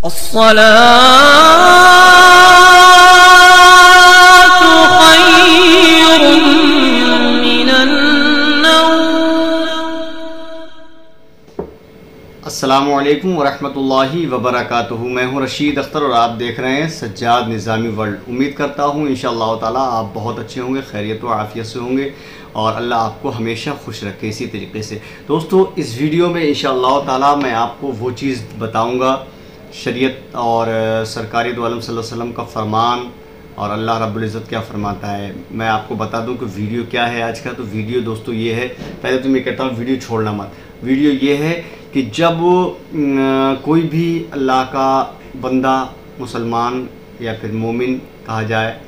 अस्सलातु खैरुम मिनन नौम। अस्सलामुअलैकुम वरहमतुल्लाहि वबरकातुहू। मैं हूं रशीद अख्तर और आप देख रहे हैं सज्जाद निज़ामी वर्ल्ड। उम्मीद करता हूं इंशाअल्लाह ताला आप बहुत अच्छे होंगे, खैरियत व आफ़ियत से होंगे और अल्लाह आपको हमेशा खुश रखे इसी तरीके से। दोस्तों, इस वीडियो में इंशाअल्लाह ताला मैं आपको वो चीज़ बताऊंगा, शरीयत और सरकारी दो आलम सल्लल्लाहु अलैहि वसल्लम का फरमान और अल्लाह रब्बुल इज़्ज़त क्या फरमाता है। मैं आपको बता दूं कि वीडियो क्या है आज का। तो वीडियो दोस्तों ये है, पहले तो मैं कहता हूँ वीडियो छोड़ना मत। वीडियो ये है कि जब कोई भी अल्लाह का बंदा, मुसलमान या फिर मोमिन कहा जाए,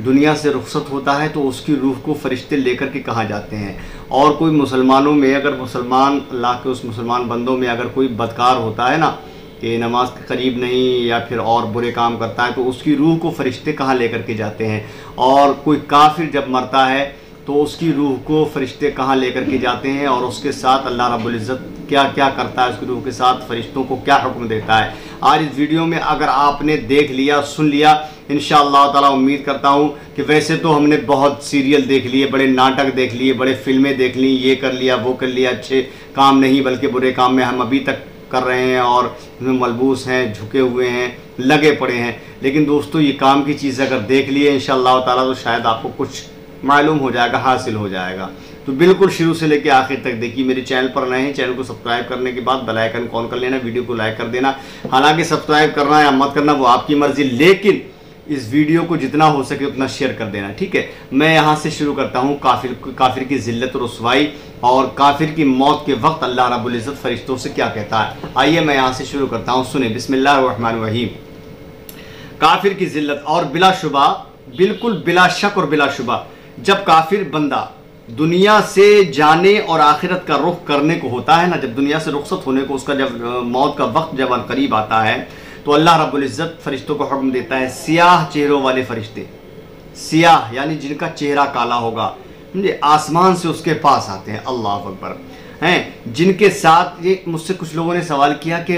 दुनिया से रुखसत होता है तो उसकी रूह को फरिश्ते लेकर के कहाँ जाते हैं। और कोई मुसलमानों में अगर मुसलमान अल्लाह के उस मुसलमान बंदों में अगर कोई बदकार होता है ना, कि नमाज के करीब नहीं या फिर और बुरे काम करता है, तो उसकी रूह को फरिश्ते कहाँ लेकर के जाते हैं। और कोई काफिर जब मरता है तो उसकी रूह को फरिश्ते कहाँ लेकर के जाते हैं और उसके साथ अल्लाह रब्बुल इज़्ज़त क्या क्या करता है, उसकी रूह के साथ फरिश्तों को क्या हुक्म देता है। आज इस वीडियो में अगर आपने देख लिया, सुन लिया, इंशाअल्लाह ताला उम्मीद करता हूँ कि वैसे तो हमने बहुत सीरियल देख लिए, बड़े नाटक देख लिए, बड़े फिल्में देख ली, ये कर लिया वो कर लिया, अच्छे काम नहीं बल्कि बुरे काम में हम अभी तक कर रहे हैं और इसमें मलबूस हैं, झुके हुए हैं, लगे पड़े हैं। लेकिन दोस्तों, ये काम की चीज़ अगर देख लिए इंशाअल्लाह ताला तो शायद आपको कुछ मालूम हो जाएगा, हासिल हो जाएगा। तो बिल्कुल शुरू से लेकर आखिर तक देखिए। मेरे चैनल पर नए हैं, चैनल को सब्सक्राइब करने के बाद बेल आइकन ऑन कर लेना, वीडियो को लाइक कर देना। हालांकि सब्सक्राइब करना या मत करना वो आपकी मर्जी, लेकिन इस वीडियो को जितना हो सके उतना शेयर कर देना, ठीक है। मैं यहाँ से शुरू करता हूँ काफिर की जिल्लत और रुसवाई और काफिर की मौत के वक्त अल्लाह रब्बुल इज़्ज़त फरिश्तों से क्या कहता है। आइए मैं यहाँ से शुरू करता हूँ, सुने। बिस्मिल्लाहिर्रहमानिर्रहीम। काफिर की जिल्लत और बिलाशुबा, बिल्कुल बिला शक और बिलाशुबा, जब काफिर बंदा दुनिया से जाने और आखिरत का रुख करने को होता है ना, जब दुनिया से रुखसत होने को, उसका जब मौत का वक्त जब करीब आता है तो अल्लाह रब्बुल इज़्ज़त फरिश्तों को हुक्म देता है, सियाह चेहरों वाले फरिश्ते, सियाह यानी जिनका चेहरा काला होगा, आसमान से उसके पास आते हैं। अल्लाह अकबर। हैं जिनके साथ, ये मुझसे कुछ लोगों ने सवाल किया कि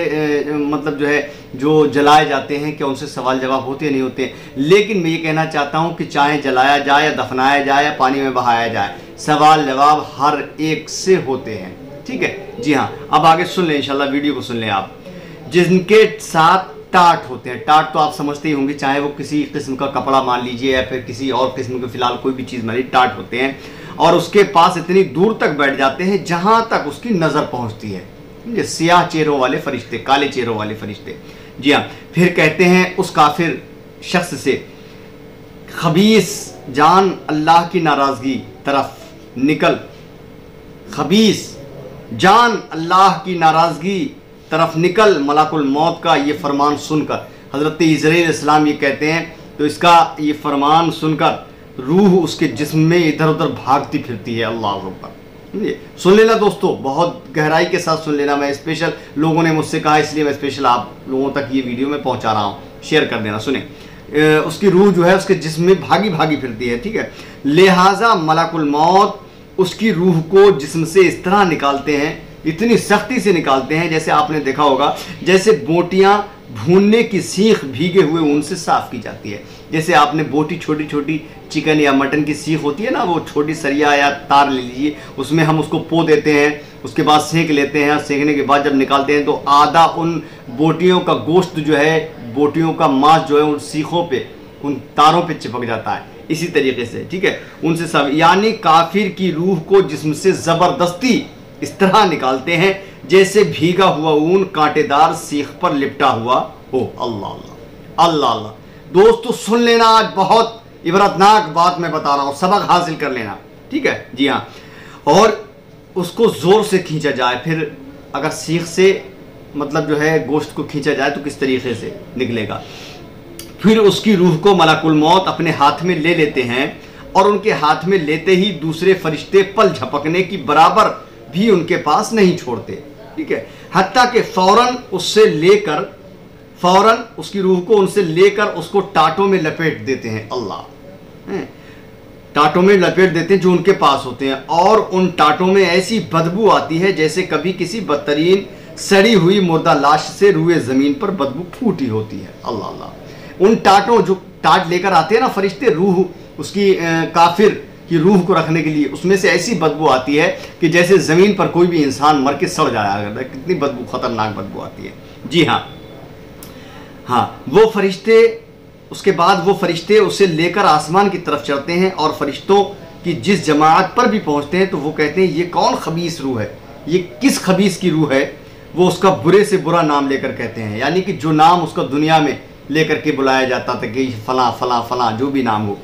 मतलब जो है जो जलाए जाते हैं क्या उनसे सवाल जवाब होते या नहीं होते। लेकिन मैं ये कहना चाहता हूँ कि चाहे जलाया जाए या दफनाया जाए या पानी में बहाया जाए, सवाल जवाब हर एक से होते हैं, ठीक है। जी हाँ, अब आगे सुन लें, इंशाल्लाह वीडियो को सुन लें आप। जिनके साथ टाट होते हैं, टाट तो आप समझते ही होंगे, चाहे वो किसी किस्म का कपड़ा मान लीजिए या फिर किसी और किस्म के, फिलहाल कोई भी चीज़ मान लीजिए, टाट होते हैं और उसके पास इतनी दूर तक बैठ जाते हैं जहां तक उसकी नज़र पहुंचती है। ये सियाह चेहरों वाले फरिश्ते, काले चेहरों वाले फरिश्ते। जी हाँ, फिर कहते हैं उस काफिर शख्स से, खबीस जान अल्लाह की नाराज़गी तरफ निकल, खबीस जान अल्लाह की नाराज़गी तरफ निकल। मलाकुल मौत का ये फरमान सुनकर हज़रत इज़राइल अलैहिस्सलाम ये कहते हैं, तो इसका ये फरमान सुनकर रूह उसके जिस्म में इधर उधर भागती फिरती है। अल्लाह अकबर। सुन लेना दोस्तों, बहुत गहराई के साथ सुन लेना। मैं स्पेशल, लोगों ने मुझसे कहा इसलिए मैं स्पेशल आप लोगों तक ये वीडियो में पहुंचा रहा हूँ, शेयर कर देना। सुने, उसकी रूह जो है उसके जिस्म में भागी भागी फिरती है, ठीक है। लिहाजा मलाकुल मौत उसकी रूह को जिस्म से इस तरह निकालते हैं, इतनी सख्ती से निकालते हैं, जैसे आपने देखा होगा जैसे बोटियां भूनने की सीख भीगे हुए ऊन से साफ की जाती है। जैसे आपने बोटी, छोटी छोटी चिकन या मटन की सीख होती है ना, वो छोटी सरिया या तार ले लीजिए, उसमें हम उसको पो देते हैं, उसके बाद सेंक लेते हैं। सेंकने के बाद जब निकालते हैं तो आधा उन बोटियों का गोश्त जो है, बोटियों का मांस जो है उन सीखों पे, उन तारों पे चिपक जाता है। इसी तरीके से, ठीक है, उनसे सब, यानी काफिर की रूह को जिस्म से ज़बरदस्ती इस तरह निकालते हैं जैसे भीगा हुआ ऊन कांटेदार सीख पर लिपटा हुआ हो। अल्लाह अल्लाह अल्लाह अल्लाह। दोस्तों सुन लेना, आज बहुत इबरतनाक बात मैं बता रहा हूँ, सबक हासिल कर लेना, ठीक है। जी हाँ, और उसको ज़ोर से खींचा जाए, फिर अगर सीख से मतलब जो है गोश्त को खींचा जाए तो किस तरीके से निकलेगा। फिर उसकी रूह को मलाकुल मौत अपने हाथ में ले लेते हैं और उनके हाथ में लेते ही दूसरे फरिश्ते पल झपकने की बराबर भी उनके पास नहीं छोड़ते, ठीक है। हत्ता कि फौरन उसकी रूह को उनसे लेकर उसको टाटों में लपेट देते हैं। अल्लाह, टाटों में लपेट देते हैं जो उनके पास होते हैं, और उन टाटों में ऐसी बदबू आती है जैसे कभी किसी बदतरीन सड़ी हुई मुर्दा लाश से रूए ज़मीन पर बदबू फूटी होती है। अल्लाह अल्लाह। उन टाटों, जो टाट लेकर आते हैं ना फरिश्ते, रूह उसकी काफिर की रूह को रखने के लिए, उसमें से ऐसी बदबू आती है कि जैसे ज़मीन पर कोई भी इंसान मर के सड़ जाया करता है। कितनी बदबू, खतरनाक बदबू आती है। जी हाँ, हाँ, वो फरिश्ते, उसके बाद वो फरिश्ते उसे लेकर आसमान की तरफ चढ़ते हैं और फरिश्तों की जिस जमात पर भी पहुंचते हैं तो वो कहते हैं ये कौन खबीस रूह है, ये किस खबीस की रूह है। वो उसका बुरे से बुरा नाम लेकर कहते हैं, यानी कि जो नाम उसका दुनिया में लेकर के बुलाया जाता था कि फलां फलां फलां, जो भी नाम हो,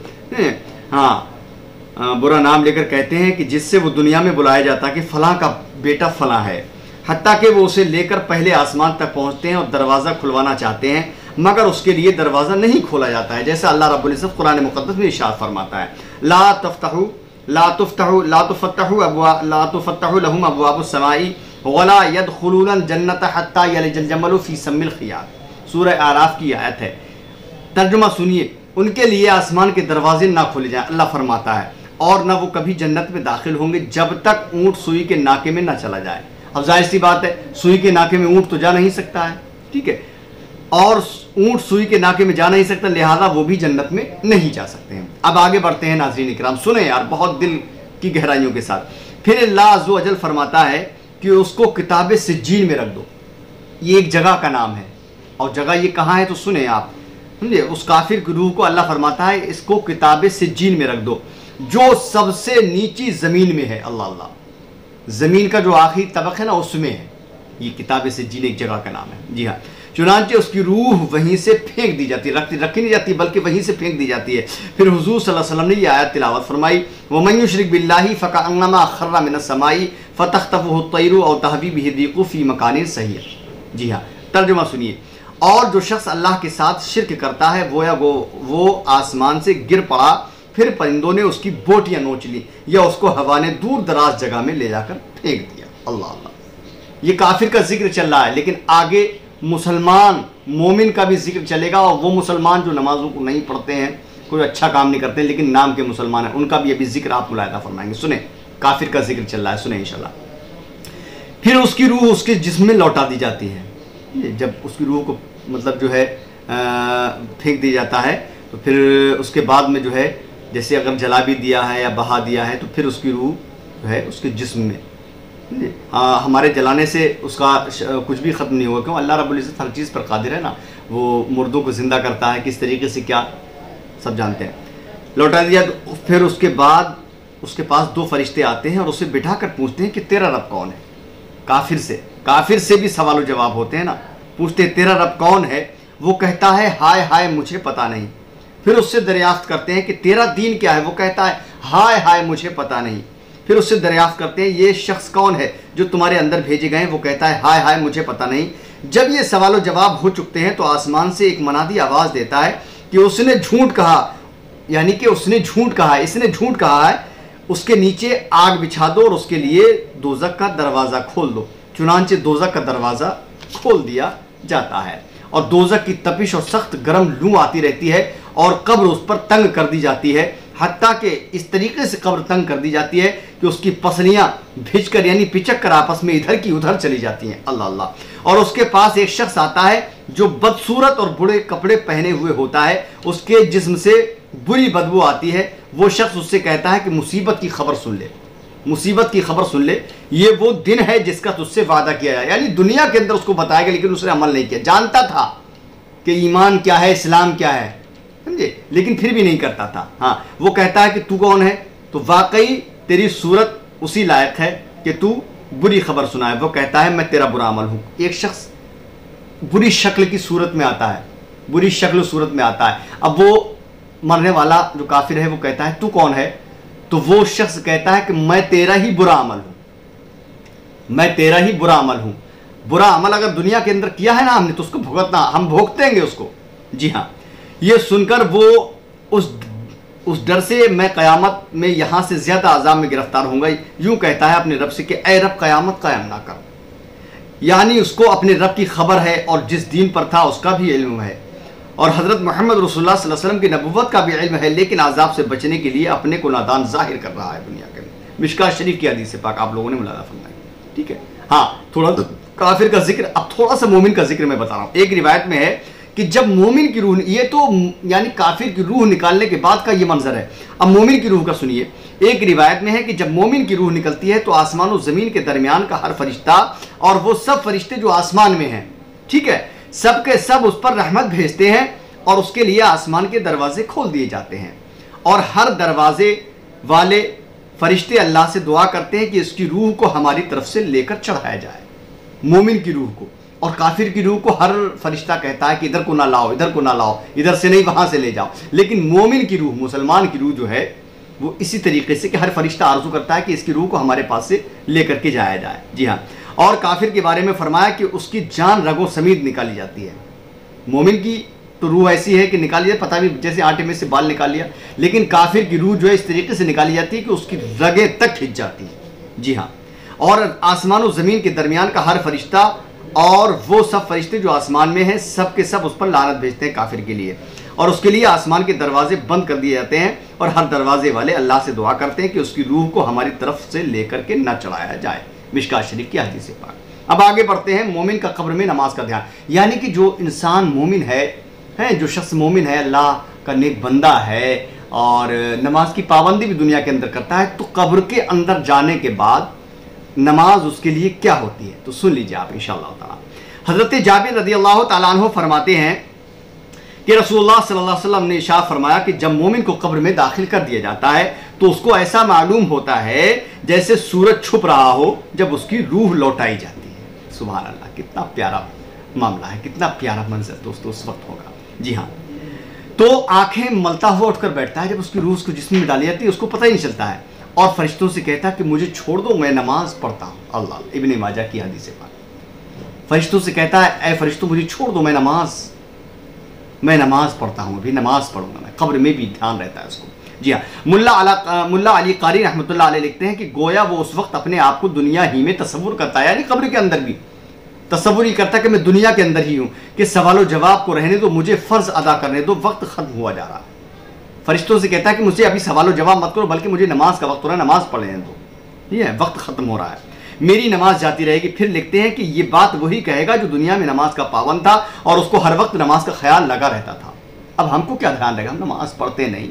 हाँ, बुरा नाम लेकर कहते हैं कि जिससे वो दुनिया में बुलाया जाता कि फलां का बेटा फलां है। हत्ता कि वो उसे लेकर पहले आसमान तक पहुंचते हैं और दरवाज़ा खुलवाना चाहते हैं, मगर उसके लिए दरवाज़ा नहीं खोला जाता है, जैसा अल्लाह रब्बुल इज़्ज़त कुरान मुक़द्दस में इरशाद फरमाता है, ला तुफ़्तहु लहुम अब्वाबुस समाई वला यदखुलूनल जन्नत हत्ता यलिजल जमलु फ़ी सम्मिल ख़ियात। सूरह आराफ की आयत है। तर्जुमा सुनिए, उनके लिए आसमान के दरवाजे ना खोले जाएं, अल्लाह फरमाता है, और ना वो कभी जन्नत में दाखिल होंगे जब तक ऊँट सुई के नाके में ना चला जाए। अब जाहिर सी बात है, सुई के नाके में ऊँट तो जा नहीं सकता है, ठीक है, और ऊँट सुई के नाके में जा नहीं सकता, लिहाजा वो भी जन्नत में नहीं जा सकते हैं। अब आगे बढ़ते हैं नाज़रीन इकराम, सुने यार बहुत दिल की गहराइयों के साथ। फिर अल्लाह अज़्ज़ व जल फरमाता है कि उसको किताब सिज्जीन में रख दो। ये एक जगह का नाम है, और जगह ये कहाँ है तो सुने आप, समझे। उस काफिर की रूह को अल्लाह फरमाता है इसको किताब सिज्जीन में रख दो, जो सबसे नीची ज़मीन में है। अल्लाह अल्लाह, ज़मीन का जो आखिरी तबक़ है ना उसमें है। ये किताब सिज्जीन एक जगह का नाम है। जी हाँ, चुनांचे उसकी रूह वहीं से फेंक दी जाती है, रखी नहीं जाती बल्कि वहीं से फेंक दी जाती है। फिर हुजूर सल्लल्लाहु अलैहि वसल्लम ने ये आयत तिलावत फरमाई, वमन युश्रिक बिल्लाहि फकअन्नमा खर्रा मिनस समाई फतख्तफुहु तैरु औ तहवी बिहि रिक़ु फी मकानिन सही। जी हाँ, तर्जुमा सुनिए, और जो शख्स अल्लाह के साथ शिर्क करता है वो आसमान से गिर पड़ा, फिर परिंदों ने उसकी बोटियां नोच ली या उसको हवा ने दूर दराज जगह में ले जाकर फेंक दिया। अल्लाह अल्लाह, ये काफिर का जिक्र चल रहा है, लेकिन आगे मुसलमान मोमिन का भी जिक्र चलेगा, और वो मुसलमान जो नमाजों को नहीं पढ़ते हैं, कोई अच्छा काम नहीं करते लेकिन नाम के मुसलमान हैं, उनका भी अभी जिक्र आप मुलाहिदा फरमाएंगे। सुने, काफिर का जिक्र चल रहा है, सुने इंशाल्लाह। फिर उसकी रूह उसके जिस्म में लौटा दी जाती है। जब उसकी रूह को मतलब जो है फेंक दिया जाता है तो फिर उसके बाद में जो है, जैसे अगर जला भी दिया है या बहा दिया है तो फिर उसकी रूह जो है उसके जिस्म में, हमारे जलाने से उसका कुछ भी ख़त्म नहीं होगा, क्यों, अल्लाह रब्बुल इज़्ज़त हर चीज़ पर कादिर है ना, वो मुर्दों को ज़िंदा करता है, किस तरीके से क्या सब जानते हैं। लौटा दिया तो फिर उसके बाद उसके पास दो फरिश्ते आते हैं और उसे बिठा कर पूछते हैं कि तेरा रब कौन है। काफिर से भी सवाल जवाब होते हैं ना, पूछते हैं तेरा रब कौन है, वो कहता है हाय हाय मुझे पता नहीं। फिर उससे दरियाफ्त करते हैं कि तेरा दीन क्या है, वो कहता है हाय हाय मुझे पता नहीं। फिर उससे दरियाफ्त करते हैं ये शख्स कौन है जो तुम्हारे अंदर भेजे गए हैं, वो कहता है हाय हाय मुझे पता नहीं। जब ये सवाल जवाब हो चुकते हैं तो आसमान से एक मनादी आवाज़ देता है कि उसने झूठ कहा, यानी कि उसने झूठ कहा, इसने झूठ कहा है, उसके नीचे आग बिछा दो और उसके लिए दोज़ख का दरवाज़ा खोल दो। चुनांचे दोज़ख का दरवाज़ा खोल दिया जाता है और दोज़ख की तपिश और सख्त गर्म लू आती रहती है और कब्र उस पर तंग कर दी जाती है, हत्ता कि इस तरीके से कब्र तंग कर दी जाती है कि उसकी पसलियाँ भिज कर यानी पिचक कर आपस में इधर की उधर चली जाती हैं। अल्लाह अल्लाह। और उसके पास एक शख्स आता है जो बदसूरत और बुरे कपड़े पहने हुए होता है, उसके जिस्म से बुरी बदबू आती है। वो शख्स उससे कहता है कि मुसीबत की खबर सुन ले, मुसीबत की खबर सुन ले, ये वो दिन है जिसका तुझसे वादा किया जाए। यानी दुनिया के अंदर उसको बताएगा लेकिन उसने अमल नहीं किया, जानता था कि ईमान क्या है, इस्लाम क्या है, समझे, लेकिन फिर भी नहीं करता था। हाँ, वो कहता है कि तू कौन है, तो वाकई तेरी सूरत उसी लायक है कि तू बुरी खबर सुनाए। वो कहता है मैं तेरा बुरा अमल हूँ। एक शख्स बुरी शक्ल की सूरत में आता है, बुरी शक्ल सूरत में आता है। अब वो मरने वाला जो काफिर है वो कहता है तू कौन है, तो वो शख्स कहता है कि मैं तेरा ही बुरा अमल हूँ, मैं तेरा ही बुरा अमल हूँ। बुरा अमल अगर दुनिया के अंदर किया है ना हमने तो उसको भुगतना, हम भुगतेंगे उसको। जी हाँ, ये सुनकर वो उस डर से मैं क़यामत में यहाँ से ज़्यादा अज़ाब में गिरफ्तार होऊंगा, यूँ कहता है अपने रब से कि ऐ रब क़यामत कायम ना कर। यानी उसको अपने रब की खबर है और जिस दीन पर था उसका भी इल्म है और हज़रत मोहम्मद रसूलुल्लाह सल्लल्लाहु अलैहि वसल्लम की नबुव्वत का भी इल्म है, लेकिन अज़ाब से बचने के लिए अपने को नादान ज़ाहिर कर रहा है दुनिया के अंदर। मिशकात शरीफ की हदीस से पाक आप लोगों ने मुलादा फरमाई, ठीक है। हाँ, थोड़ा काफिर का जिक्र, अब थोड़ा सा मोमिन का जिक्र मैं बता रहा हूं। एक रिवायत में है कि जब मोमिन की रूह, ये तो यानी काफिर की रूह निकालने के बाद का ये मंजर है, अब मोमिन की रूह का सुनिए। एक रिवायत में है कि जब मोमिन की रूह निकलती है तो आसमान और जमीन के दरमियान का हर फरिश्ता और वो सब फरिश्ते जो आसमान में हैं, ठीक है, सब के सब उस पर रहमत भेजते हैं और उसके लिए आसमान के दरवाजे खोल दिए जाते हैं और हर दरवाजे वाले फरिश्ते अल्लाह से दुआ करते हैं कि इसकी रूह को हमारी तरफ से लेकर चढ़ाया जाए, मोमिन की रूह को। और काफिर की रूह को हर फरिश्ता कहता है कि इधर को ना लाओ, इधर को ना लाओ, इधर से नहीं वहां से ले जाओ। लेकिन मोमिन की रूह, मुसलमान की रूह जो है वो इसी तरीके से कि हर फरिश्ता आरजू करता है कि इसकी रूह को हमारे पास से लेकर के जाया जाए। जी हाँ, और काफिर के बारे में फरमाया कि उसकी जान रगों समेत निकाली जाती है। मोमिन की तो रूह ऐसी है कि निकाली जाए, पता भी जैसे आटे में से बाल निकाल लिया, लेकिन काफिर की रूह जो है इस तरीके से निकाली जाती है कि उसकी रगें तक खिंच जाती है। जी हाँ, और आसमान और जमीन के दरमियान का हर फरिश्ता और वो सब फरिश्ते जो आसमान में हैं सब के सब उस पर लानत भेजते हैं काफिर के लिए, और उसके लिए आसमान के दरवाजे बंद कर दिए जाते हैं और हर दरवाजे वाले अल्लाह से दुआ करते हैं कि उसकी रूह को हमारी तरफ से लेकर के न चढ़ाया जाए। मिशकात शरीफ की हदीस पाक। अब आगे बढ़ते हैं, मोमिन का कब्र में नमाज का ध्यान, यानी कि जो इंसान मोमिन है, जो शख्स मोमिन है, अल्लाह का नेक बंदा है और नमाज की पाबंदी भी दुनिया के अंदर करता है, तो कब्र के अंदर जाने के बाद नमाज उसके लिए क्या होती है, तो सुन लीजिए आप इंशाअल्लाह ताला। हजरत जाबिर रदियल्लाहु ताला अन्हु फरमाते हैं कि रसूलुल्लाह सल्लल्लाहु अलैहि वसल्लम ने इरशाद फरमाया कि जब मोमिन को कब्र में दाखिल कर दिया जाता है तो उसको ऐसा मालूम होता है जैसे सूरज छुप रहा हो जब उसकी रूह लौटाई जाती है। सुभान अल्लाह, कितना प्यारा मामला है, कितना प्यारा मंजर दोस्तों उस वक्त होगा। जी हाँ, तो आंखें मलता हुआ उठकर बैठता है, जब उसकी रूह उसको जिस्म में डाली जाती है उसको पता ही नहीं चलता है, और फरिश्तों से कहता है कि मुझे छोड़ दो, मैं नमाज पढ़ता हूँ। अल्लाह, इब्ने माजा की हदीस है। फरिश्तों से कहता है, ए फरिश्तों मुझे छोड़ दो, मैं नमाज पढ़ता हूँ, अभी नमाज पढ़ूंगा मैं। कब्र में भी ध्यान रहता है उसको। जी हाँ, मुल्ला अली कारी रहमतुल्लाह अलैह लिखते हैं कि गोया वो उस वक्त अपने आप को दुनिया ही में तसव्वुर करता है, यानी कब्र के अंदर भी तसव्वुर ही करता है कि मैं दुनिया के अंदर ही हूँ, कि सवाल जवाब को रहने दो, मुझे फ़र्ज अदा करने दो, वक्त ख़त्म हुआ जा रहा है। फरिश्तों से कहता है कि मुझे अभी सवाल जवाब मत करो, बल्कि मुझे नमाज का वक्त हो रहा है, नमाज पढ़ लेने दो, ठीक है, वक्त ख़त्म हो रहा है, मेरी नमाज जाती रहेगी। फिर लिखते हैं कि ये बात वही कहेगा जो दुनिया में नमाज का पाबंद था और उसको हर वक्त नमाज का ख्याल लगा रहता था। अब हमको क्या ध्यान रहेगा, हम नमाज पढ़ते नहीं,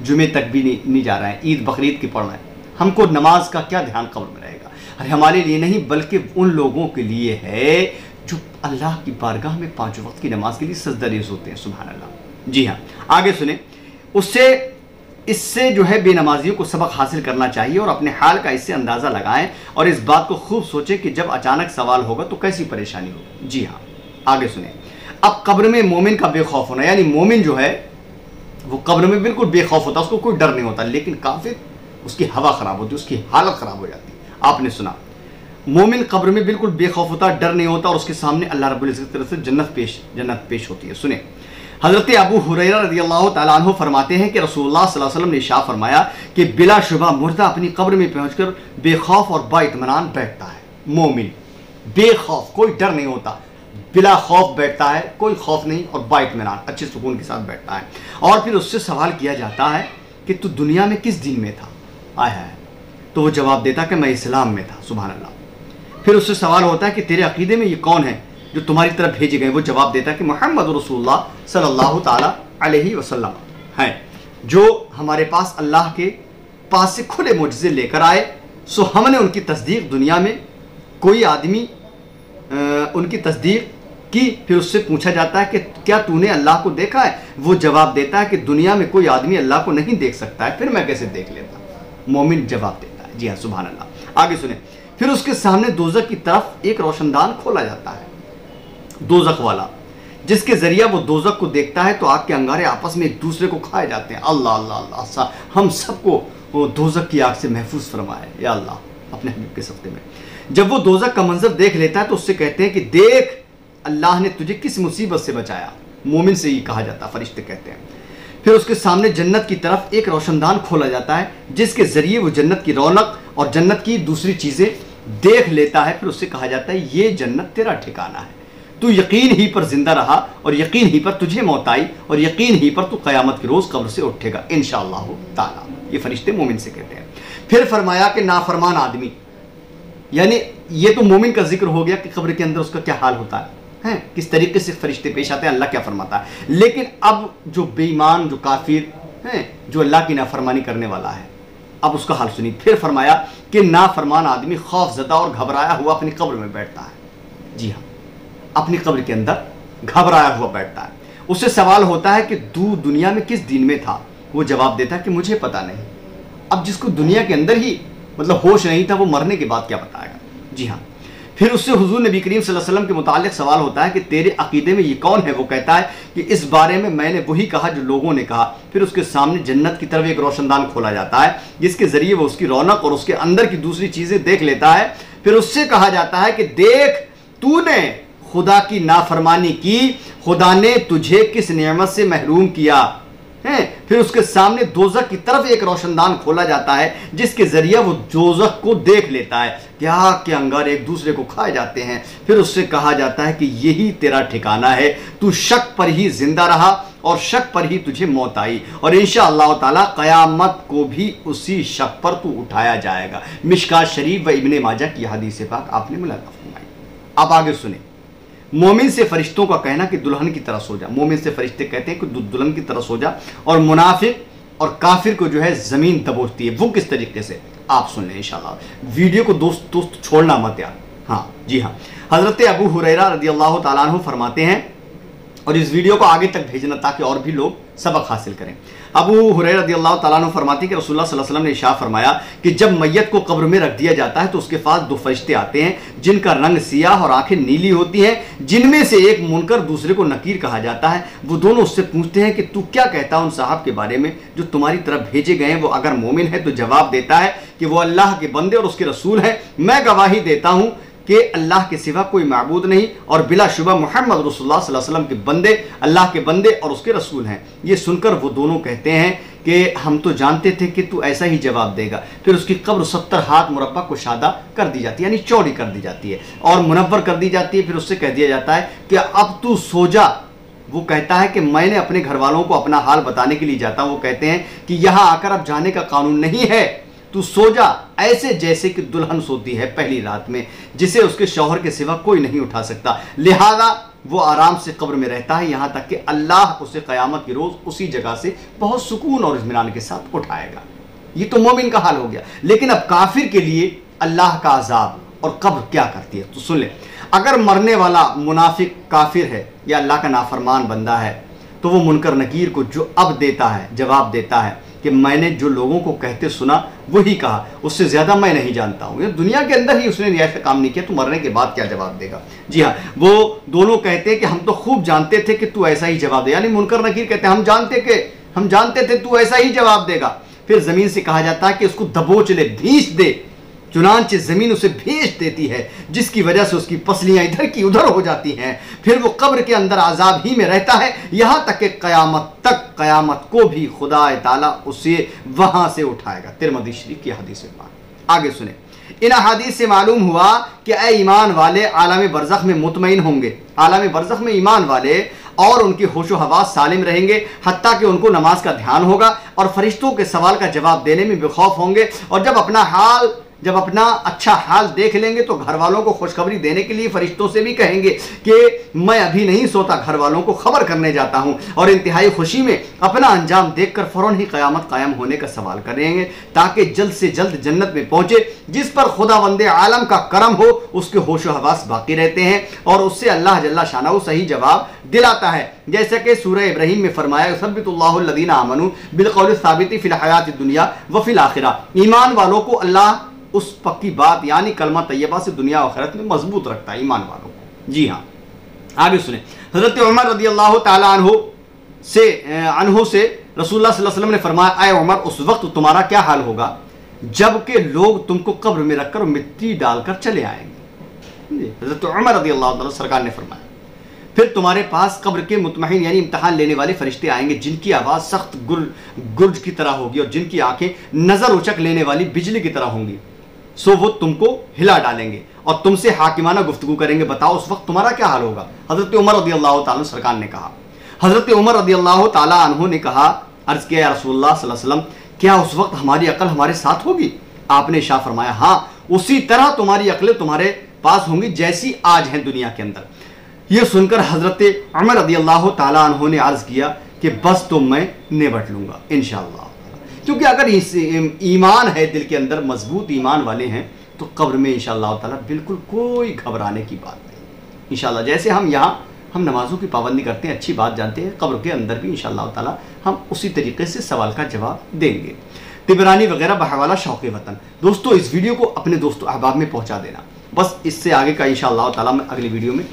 जुमे तक भी नहीं जा रहे हैं, ईद बकरीद की पढ़ रहे हैं, हमको नमाज का क्या ध्यान कब्र में रहेगा। अरे हमारे लिए नहीं, बल्कि उन लोगों के लिए है जो अल्लाह की बारगाह में 5 वक्त की नमाज के लिए सजदरेज़ होते हैं। सुभान अल्लाह। जी हाँ, आगे सुने, इससे जो है बेनमाजियों को सबक हासिल करना चाहिए और अपने हाल का इससे अंदाज़ा लगाएं और इस बात को खूब सोचें कि जब अचानक सवाल होगा तो कैसी परेशानी होगी। जी हाँ, आगे सुने। अब कब्र में मोमिन का बेखौफ होना, यानी मोमिन जो है वो कब्र में बिल्कुल बेखौफ होता है, उसको कोई डर नहीं होता, लेकिन काफिर उसकी हवा ख़राब होती है, उसकी हालत ख़राब हो जाती है। आपने सुना, मोमिन कब्र में बिल्कुल बेखौफ होता, डर नहीं होता और उसके सामने अल्लाह रब्बुल इज़्ज़त की तरफ से जन्नत पेश होती है। सुने, हज़रत अबू हुरैरा रज़ियल्लाहु ताला अन्हु फरमाते हैं कि रसूलुल्लाह सल्लल्लाहु अलैहि वसल्लम ने इरशाद फरमाया कि बिलाशुबा मुर्दा अपनी कब्र में पहुंचकर बेखौफ और बाइत्मीनान बैठता है। मोमिन बेखौफ, कोई डर नहीं होता, बिला खौफ बैठता है, कोई खौफ नहीं, और बाइत्मीनान, अच्छे सुकून के साथ बैठता है। और फिर उससे सवाल किया जाता है कि तू दुनिया में किस दीन में था, आया है, तो वो जवाब देता कि मैं इस्लाम में था। सुभान अल्लाह। फिर उससे सवाल होता है कि तेरे अकीदे में ये कौन है जो तुम्हारी तरफ भेजे गए, वो जवाब देता है कि मोहम्मद रसूलुल्लाह सल्लल्लाहु ताला अलैहि वसल्लम हैं, जो हमारे पास अल्लाह के पास से खुले मुजज़े लेकर आए। सो हमने उनकी तस्दीक, दुनिया में कोई आदमी उनकी तस्दीक की। फिर उससे पूछा जाता है कि क्या तूने अल्लाह को देखा है, वो जवाब देता है कि दुनिया में कोई आदमी अल्लाह को नहीं देख सकता है, फिर मैं कैसे देख लेता। मोमिन जवाब देता है। जी हाँ, सुभान अल्लाह। आगे सुने, फिर उसके सामने दोज़ख की तरफ एक रोशनदान खोला जाता है, दोज़ख वाला, जिसके जरिए वो दोज़ख को देखता है तो आग के अंगारे आपस में एक दूसरे को खाए जाते हैं। अल्लाह अल्लाह अल्लाह, हम सबको दोज़ख की आग से महफूज फरमाए या अल्लाह, अपने हबीब के सत्ते में। जब वो दोज़ख का मंजर देख लेता है तो उससे कहते हैं कि देख अल्लाह ने तुझे किस मुसीबत से बचाया। मोमिन से ही कहा जाता, फरिश्ते कहते हैं। फिर उसके सामने जन्नत की तरफ एक रोशनदान खोला जाता है, जिसके जरिए वो जन्नत की रौनक और जन्नत की दूसरी चीज़ें देख लेता है। फिर उससे कहा जाता है ये जन्नत तेरा ठिकाना है, तू यकीन ही पर जिंदा रहा और यकीन ही पर तुझे मौत आई और यकीन ही पर तू क़यामत के रोज़ कब्र से उठेगा इंशाअल्लाह ताला। ये फरिश्ते मोमिन से कहते हैं। फिर फरमाया कि नाफरमान आदमी, यानी ये तो मोमिन का जिक्र हो गया कि कब्र के अंदर उसका क्या हाल होता है, किस तरीके से फरिश्ते पेश आते हैं, अल्लाह क्या फरमाता है। लेकिन अब जो बेईमान, जो काफिर है, जो अल्लाह की नाफरमानी करने वाला है, अब उसका हाल सुनिए। फिर फरमाया कि नाफरमान आदमी खौफजदा और घबराया हुआ अपनी कब्र में बैठता है। जी हाँ, अपनी कब्र के अंदर घबराया हुआ बैठता है। उससे सवाल होता है कि तू दुनिया में किस दिन में था? वो जवाब देता है कि मुझे पता नहीं। अब जिसको दुनिया के अंदर ही मतलब होश नहीं था, वो मरने के बाद क्या बताएगा। जी हाँ, फिर उससे हुजूर नबी करीम सल्लल्लाहु अलैहि वसल्लम के मुतालिक सवाल होता है कि तेरे अकीदे में ये कौन है? वो कहता है कि इस बारे में मैंने वही कहा जो लोगों ने कहा। फिर उसके सामने जन्नत की तरफ एक रोशनदान खोला जाता है, जिसके जरिए वो उसकी रौनक और उसके अंदर की दूसरी चीजें देख लेता है। फिर उससे कहा जाता है कि देख, तूने खुदा की नाफरमानी की, खुदा ने तुझे किस नेमत से महरूम किया है। फिर उसके सामने दोजख की तरफ एक रोशनदान खोला जाता है, जिसके जरिए वो दोजख को देख लेता है कि आग के अंगार एक दूसरे को खाए जाते हैं। फिर उससे कहा जाता है कि यही तेरा ठिकाना है, तू शक पर ही जिंदा रहा और शक पर ही तुझे मौत आई, और इंशाअल्लाह ताला क़यामत को भी उसी शक पर तू उठाया जाएगा। मिशकात शरीफ व इब्ने माजा की हदीस पाक आपने मुलाकात फरमाई। अब आगे सुने, मोमिन से फरिश्तों का कहना कि दुल्हन की तरह सो जा। मोमिन से फरिश्ते कहते हैं कि दुल्हन की तरह सो जा, और मुनाफिक और काफिर को जो है जमीन दबोचती है। वो किस तरीके से, आप सुन लें इंशाल्लाह। वीडियो को दोस्त छोड़ना मत यार। हाँ जी हाँ, हजरत अबू हुरैरा रदियल्लाहु ताला अन्हु फरमाते हैं, और इस वीडियो को आगे तक भेजना ताकि और भी लोग सबक हासिल करें। अबू हुरैरा रदियल्लाहु ताला अन्हु फरमाते हैं कि रसूलुल्लाह सल्लल्लाहु अलैहि वसल्लम ने इरशाद फरमाया कि जब मैयत को कब्र में रख दिया जाता है तो उसके पास दो फरिश्ते आते हैं जिनका रंग सियाह और आंखें नीली होती हैं, जिनमें से एक मुनकर दूसरे को नकीर कहा जाता है। वो दोनों उससे पूछते हैं कि तू क्या कहता है उन साहब के बारे में जो तुम्हारी तरफ भेजे गए हैं? वो अगर मोमिन है तो जवाब देता है कि वो अल्लाह के बंदे और उसके रसूल हैं। मैं गवाही देता हूं कि अल्लाह के सिवा कोई माबूद नहीं, और बिलाशुबा मोहम्मद रसूलुल्लाह सल्लल्लाहु अलैहि वसल्लम के बंदे, अल्लाह के बंदे और उसके रसूल हैं। ये सुनकर वो दोनों कहते हैं कि हम तो जानते थे कि तू ऐसा ही जवाब देगा। फिर उसकी कब्र 70 हाथ मुरब्बा कुशादा कर दी जाती है, यानी चौड़ी कर दी जाती है और मुनव्वर कर दी जाती है। फिर उससे कह दिया जाता है कि अब तू सो जा। वो कहता है कि मैंने अपने घर वालों को अपना हाल बताने के लिए जाता हूं। वो कहते हैं कि यहां आकर अब जाने का कानून नहीं है, तू सो जा ऐसे जैसे कि दुल्हन सोती है पहली रात में, जिसे उसके शौहर के सिवा कोई नहीं उठा सकता। लिहाजा वो आराम से कब्र में रहता है, यहां तक कि अल्लाह उसे क़यामत की रोज उसी जगह से बहुत सुकून और इत्मीनान के साथ उठाएगा। ये तो मोमिन का हाल हो गया। लेकिन अब काफिर के लिए अल्लाह का अजाब और कब्र क्या करती है, तो सुन ले। अगर मरने वाला मुनाफिक काफिर है या अल्लाह का नाफरमान बंदा है, तो वो मुनकर नकीर को जो अब देता है, जवाब देता है कि मैंने जो लोगों को कहते सुना वही कहा, उससे ज्यादा मैं नहीं जानता हूं। ये दुनिया के अंदर ही उसने ऐसा काम नहीं किया, तो मरने के बाद क्या जवाब देगा। जी हाँ, वो दोनों कहते हैं कि हम तो खूब जानते थे कि तू ऐसा ही जवाब दे, यानी मुनकर नकीर कहते हैं हम जानते थे तू ऐसा ही जवाब देगा। फिर जमीन से कहा जाता है कि उसको दबोच ले, भींच दे। चुनांचे जमीन उसे भेज देती है, जिसकी वजह से उसकी पसलियां इधर की उधर हो जाती हैं। फिर वो कब्र के अंदर आजाब ही में रहता है, यहां तक कि कयामत को भी खुदा ताला उसे वहां से उठाएगा। तिरमिज़ी शरीफ की हदीस में आगे सुने। इन हदीस से मालूम हुआ कि ऐ ईमान वाले आलम बरज़ख में मुतमईन होंगे। आलम बरज़ख में ईमान वाले और उनके होशो हवास सालिम रहेंगे, हत्ता कि उनको नमाज का ध्यान होगा और फरिश्तों के सवाल का जवाब देने में बेखौफ होंगे। और जब अपना अच्छा हाल देख लेंगे तो घर वालों को खुशखबरी देने के लिए फरिश्तों से भी कहेंगे कि मैं अभी नहीं सोता, घर वालों को खबर करने जाता हूं। और इंतहाई खुशी में अपना अंजाम देखकर फौरन ही क़यामत कायम होने का सवाल करेंगे, ताकि जल्द से जल्द जन्नत में पहुंचे। जिस पर खुदावंदे आलम का करम हो, उसके होशो हवास बाकी रहते हैं और उससे अल्लाह जल्ला शानहू सही जवाब दिलाता है। जैसे कि सूरह इब्राहिम में फरमाया, युसब्बितुल्लाहु लदीना आमनू बिलक़ौलि साबिति फिल हयातिद दुनिया व फिल आखिरा। ईमान वालों को अल्लाह उस पक्की बात यानी कलमा तैयबा से दुनिया और आखिरत में मजबूत रखता है, ईमान वालों को। जी हाँ, आगे सुने। हजरत उमर रदियल्लाहु ताला अन्हु से रसूलुल्लाह सल्लल्लाहु अलैहि वसल्लम ने फरमाया, ऐ उमर, उस वक्त तुम्हारा क्या हाल होगा जबकि लोग तुमको कब्र में रखकर मिट्टी डालकर चले आएंगे। हजरत उमर रदियल्लाहु ताला सरकार ने फरमाया, फिर तुम्हारे पास कब्र के मुतमहीन यानी इम्तहान लेने वाले फरिश्ते आएंगे, जिनकी आवाज़ सख्त गुर्ज की तरह होगी और जिनकी आंखें नजर उचक लेने वाली बिजली की तरह होंगी। सो वो तुमको हिला डालेंगे और तुमसे हाकिमाना गुफ्तगू करेंगे। बताओ उस वक्त तुम्हारा क्या हाल होगा। हजरत उमर रदियल्लाहु ताला सरकार ने कहा, हजरत उमर रदियल्लाहु ताला अन्हु ने कहा, अर्ज किया, या रसूलुल्लाह सल्लल्लाहु अलैहि वसल्लम, क्या उस वक्त हमारी अकल हमारे साथ होगी? आपने इरशाद फरमाया, हाँ, उसी तरह तुम्हारी अक्लें तुम्हारे पास होंगी जैसी आज हैं दुनिया के अंदर। यह सुनकर हजरत उमर रज़ी अल्लाह ताला अन्हु ने अर्ज किया कि बस तो मैं निपट लूंगा इंशाअल्लाह। क्योंकि अगर इस ईमान है दिल के अंदर, मजबूत ईमान वाले हैं, तो कब्र में इंशाअल्लाह ताला बिल्कुल कोई घबराने की बात नहीं। इंशाअल्लाह जैसे हम यहाँ हम नमाजों की पाबंदी करते हैं, अच्छी बात जानते हैं, कब्र के अंदर भी इंशाअल्लाह ताला हम उसी तरीके से सवाल का जवाब देंगे। तिबरानी वगैरह बहवाला शौक़ वतन। दोस्तों इस वीडियो को अपने दोस्तों अहबाब में पहुंचा देना। बस इससे आगे का इंशाअल्लाह ताला मैं अगली वीडियो में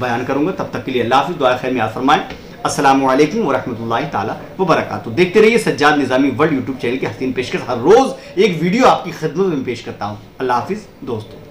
बयान करूंगा। तब तक के लिए अल्लाह हाफ़िज़, दुआ खैर में याद फरमाएं। अस्सलामु अलैकुम वरहमतुल्लाहि ताला वबरकातुहू। देखते रहिए सज्जाद निज़ामी वर्ल्ड यूट्यूब चैनल की हसीन पेशकश। हर रोज़ एक वीडियो आपकी खिदमत में पेश करता हूँ। अल्लाह हाफ़िज़ दोस्तों।